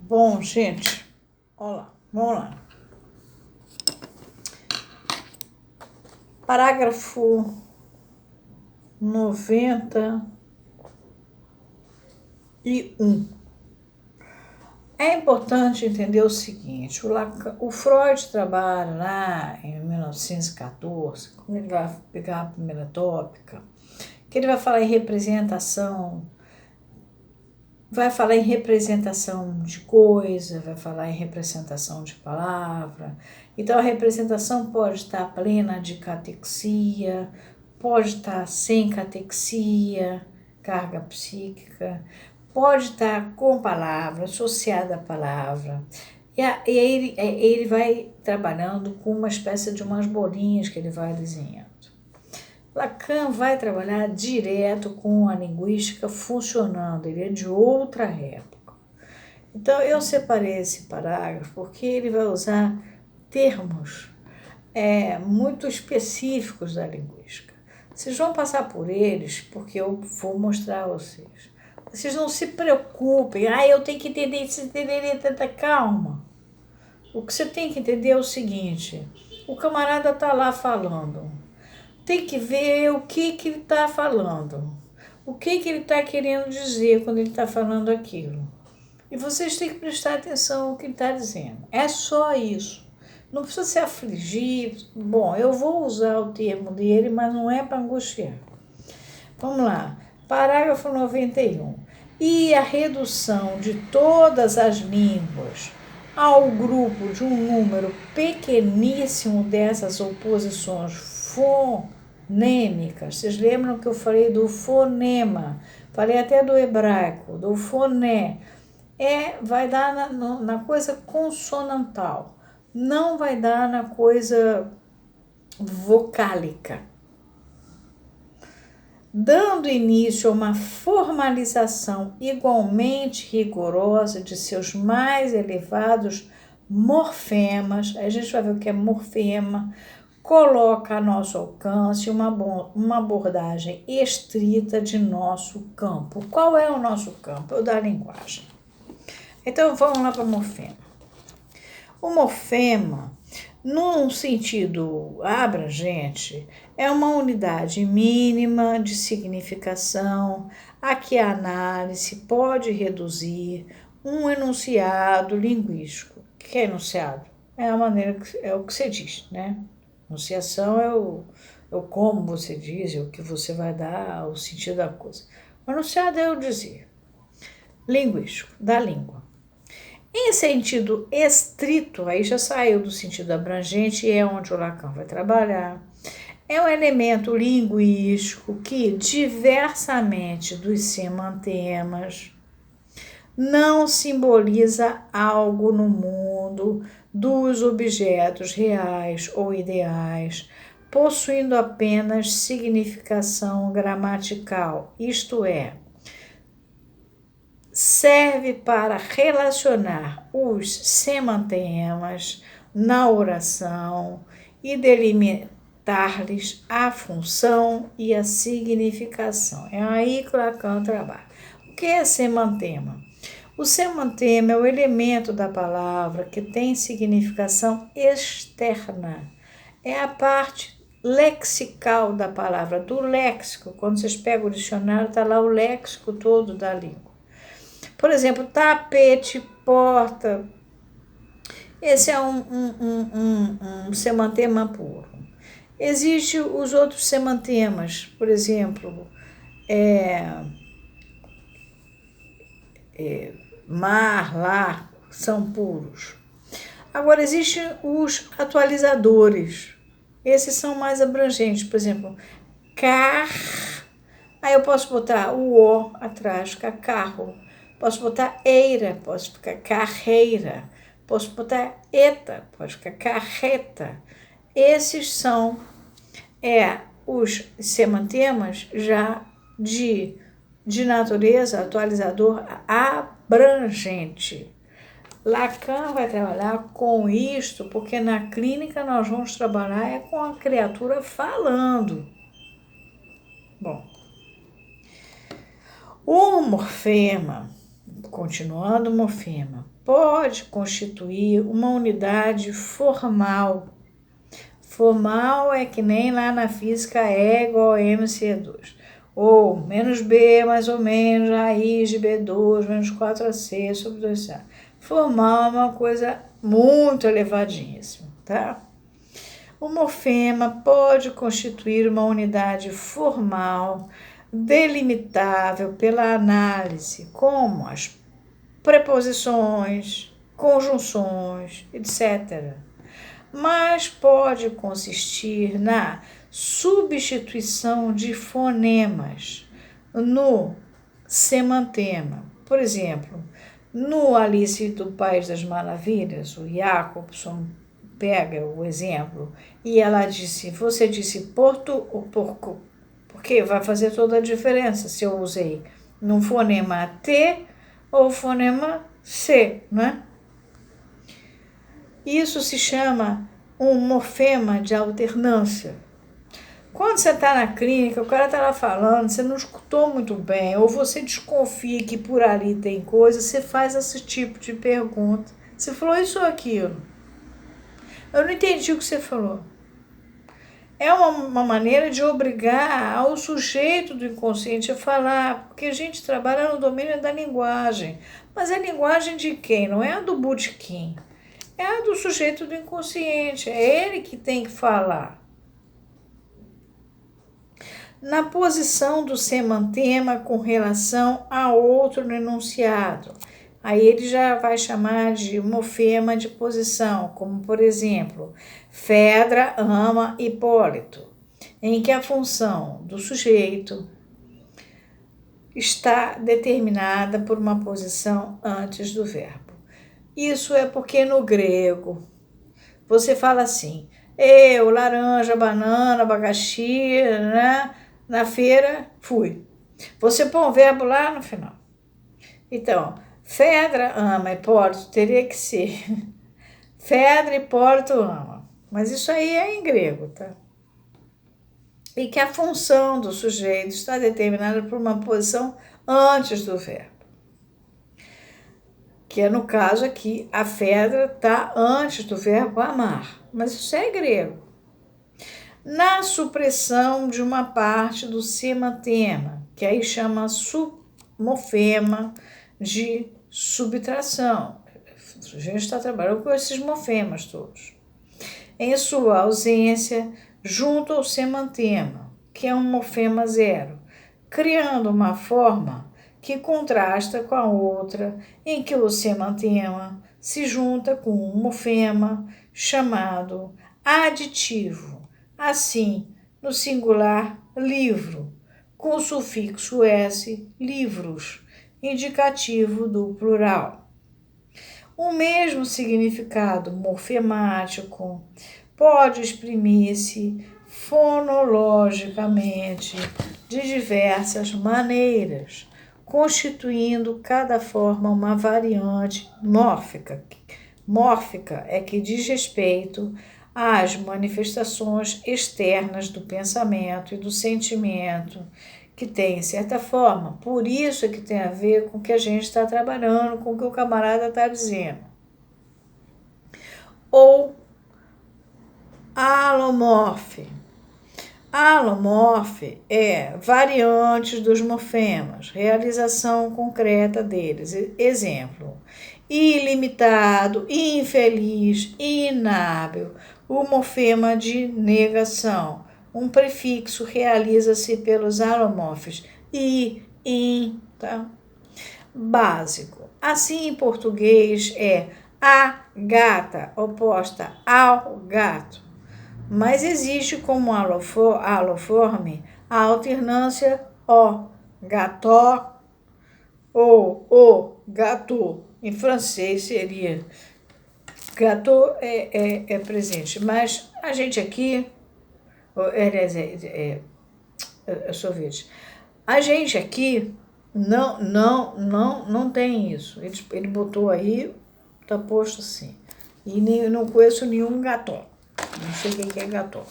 Bom, gente, olá, vamos lá. Parágrafo 91. É importante entender o seguinte, o Freud trabalha lá em 1914, quando ele vai pegar a primeira tópica, que ele vai falar em representação, vai falar em representação de coisa, vai falar em representação de palavra. Então, a representação pode estar plena de catexia, pode estar sem catexia, carga psíquica, pode estar com palavra, associada à palavra. E aí ele vai trabalhando com uma espécie de umas bolinhas que ele vai desenhando. Lacan vai trabalhar direto com a linguística funcionando, ele é de outra época. Então, eu separei esse parágrafo porque ele vai usar termos muito específicos da linguística. Vocês vão passar por eles porque eu vou mostrar a vocês. Vocês não se preocupem, eu tenho que entender isso, calma. O que você tem que entender é o seguinte, o camarada está lá falando, tem que ver o que ele está falando, o que ele está querendo dizer quando ele está falando aquilo. E vocês têm que prestar atenção no que ele está dizendo. É só isso. Não precisa se afligir. Bom, eu vou usar o termo dele, mas não é para angustiar. Vamos lá. Parágrafo 91. E a redução de todas as línguas ao grupo de um número pequeníssimo dessas oposições fonêmicas. Vocês lembram que eu falei do fonema? Falei até do hebraico, do foné. Vai dar na coisa consonantal, não vai dar na coisa vocálica. Dando início a uma formalização igualmente rigorosa de seus mais elevados morfemas, a gente vai ver o que é morfema, coloca a nosso alcance uma abordagem estrita de nosso campo. Qual é o nosso campo? É o da linguagem. Então, vamos lá para o morfema. O morfema, num sentido abrangente, é uma unidade mínima de significação a que a análise pode reduzir um enunciado linguístico. O que é enunciado? É a maneira é o que você diz, né? Enunciação é o como você diz, é o que você vai dar, o sentido da coisa. O enunciado é o dizer linguístico, da língua. Em sentido estrito, aí já saiu do sentido abrangente e é onde o Lacan vai trabalhar. É um elemento linguístico que, diversamente dos semantemas, não simboliza algo no mundo dos objetos reais ou ideais, possuindo apenas significação gramatical, isto é, serve para relacionar os semantemas na oração e delimitar-lhes a função e a significação. É aí que o Lacan trabalha. O que é semantema? O semantema é o elemento da palavra que tem significação externa. É a parte lexical da palavra, do léxico. Quando vocês pegam o dicionário, está lá o léxico todo da língua. Por exemplo, tapete, porta. Esse é um semantema puro. Existem os outros semantemas, por exemplo, mar, lar, são puros. Agora, existem os atualizadores. Esses são mais abrangentes. Por exemplo, car. Aí eu posso botar o O atrás, ficar carro. Posso botar eira, posso ficar carreira. Posso botar eta, pode ficar carreta. Esses são os semantemas já de natureza atualizador abrangente. Lacan vai trabalhar com isto, porque na clínica nós vamos trabalhar com a criatura falando. Bom, o morfema, Continuando o morfema, pode constituir uma unidade formal. Formal é que nem lá na física E igual a MC2. Ou menos B mais ou menos raiz de B2 menos 4AC sobre 2A. Formal é uma coisa muito elevadíssima, tá? O morfema pode constituir uma unidade formal delimitável pela análise, como as preposições, conjunções, etc. Mas pode consistir na substituição de fonemas no semantema. Por exemplo, no Alice do País das Maravilhas, o Jacobson pega o exemplo e ela disse, você disse porto ou porco? Porque vai fazer toda a diferença se eu usei no fonema T ou fonema C, né? Isso se chama um morfema de alternância. Quando você está na clínica, o cara está lá falando, você não escutou muito bem, ou você desconfia que por ali tem coisa, você faz esse tipo de pergunta. Você falou isso ou aquilo? Eu não entendi o que você falou. É uma maneira de obrigar ao sujeito do inconsciente a falar, porque a gente trabalha no domínio da linguagem. Mas a linguagem de quem? Não é a do botequim. É a do sujeito do inconsciente. É ele que tem que falar. Na posição do semantema com relação a outro no enunciado. Aí ele já vai chamar de morfema de posição, como por exemplo, Fedra ama Hipólito, em que a função do sujeito está determinada por uma posição antes do verbo. Isso é porque no grego você fala assim, eu, laranja, banana, abacaxi, né? Na feira, fui. Você põe o verbo lá no final. Então, Fedra ama Hipólito teria que ser Fedra Hipólito ama. Mas isso aí é em grego, tá? E que a função do sujeito está determinada por uma posição antes do verbo. Que é no caso aqui, a Fedra está antes do verbo amar. Mas isso é grego. Na supressão de uma parte do semantema, que aí chama morfema de subtração. A gente está trabalhando com esses morfemas todos. Em sua ausência, junto ao semantema, que é um morfema zero, criando uma forma que contrasta com a outra, em que o semantema se junta com um morfema chamado aditivo. Assim, no singular, livro, com o sufixo S, livros, indicativo do plural. O mesmo significado morfemático pode exprimir-se fonologicamente de diversas maneiras, constituindo cada forma uma variante mórfica. Mórfica é que diz respeito às manifestações externas do pensamento e do sentimento, que tem certa forma. Por isso é que tem a ver com o que a gente está trabalhando, com o que o camarada está dizendo. Ou alomorfe. Alomorfe é variantes dos morfemas, realização concreta deles. Exemplo, ilimitado, infeliz, inábil. O morfema de negação. Um prefixo realiza-se pelos alomorfes. I, in, tá? Básico. Assim, em português, é a gata, oposta ao gato. Mas existe como aloforme a alternância o, gató, ou o, gato. Em francês seria gâteau é presente, mas a gente aqui, sorvete, a gente aqui não tem isso. Ele botou aí, tá posto assim. E não conheço nenhum gâteau. Não sei o que é gâteau.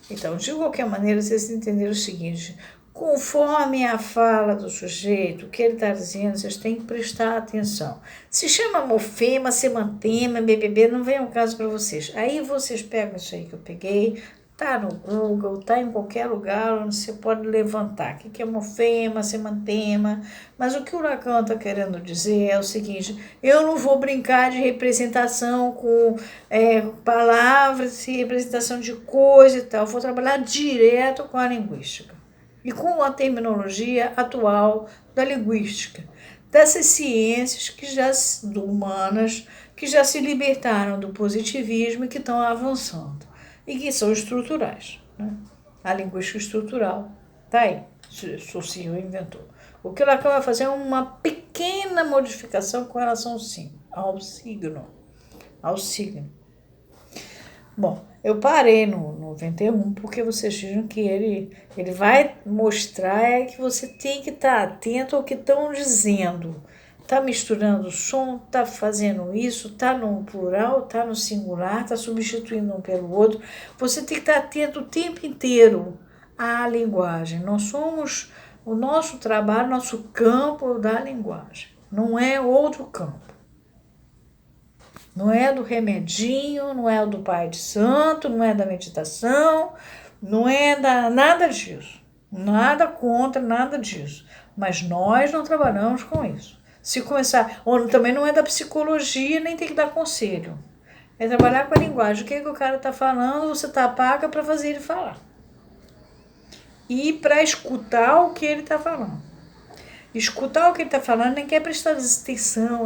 Então, de qualquer maneira, vocês entenderam o seguinte: Conforme a fala do sujeito, o que ele está dizendo, vocês têm que prestar atenção. Se chama mofema, semantema, BBB, não vem ao caso para vocês. Aí vocês pegam isso aí que eu peguei, tá no Google, tá em qualquer lugar onde você pode levantar. O que é mofema, semantema? Mas o que o Lacan está querendo dizer é o seguinte: eu não vou brincar de representação com palavras e representação de coisa e tal. Eu vou trabalhar direto com a linguística e com a terminologia atual da linguística, dessas ciências humanas que já se libertaram do positivismo e que estão avançando e que são estruturais, né? A linguística estrutural está aí, Saussure inventou. O que Lacan vai fazer é uma pequena modificação com relação ao signo. Bom, eu parei no 91 porque vocês viram que ele vai mostrar que você tem que estar atento ao que estão dizendo. Está misturando o som, está fazendo isso, está no plural, está no singular, está substituindo um pelo outro. Você tem que estar atento o tempo inteiro à linguagem. Nós somos, o nosso trabalho, nosso campo da linguagem, não é outro campo. Não é do remedinho, não é do Pai de Santo, não é da meditação, não é nada disso. Nada contra, nada disso. Mas nós não trabalhamos com isso. Se começar, ou também não é da psicologia, nem tem que dar conselho. É trabalhar com a linguagem. O que o cara está falando, você tá paga para fazer ele falar. E para escutar o que ele está falando. Escutar o que ele está falando, nem quer prestar atenção.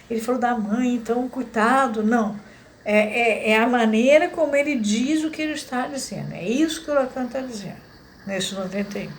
Ele falou da mãe, então coitado. Não. É a maneira como ele diz o que ele está dizendo. É isso que o Lacan está dizendo, nesse 91.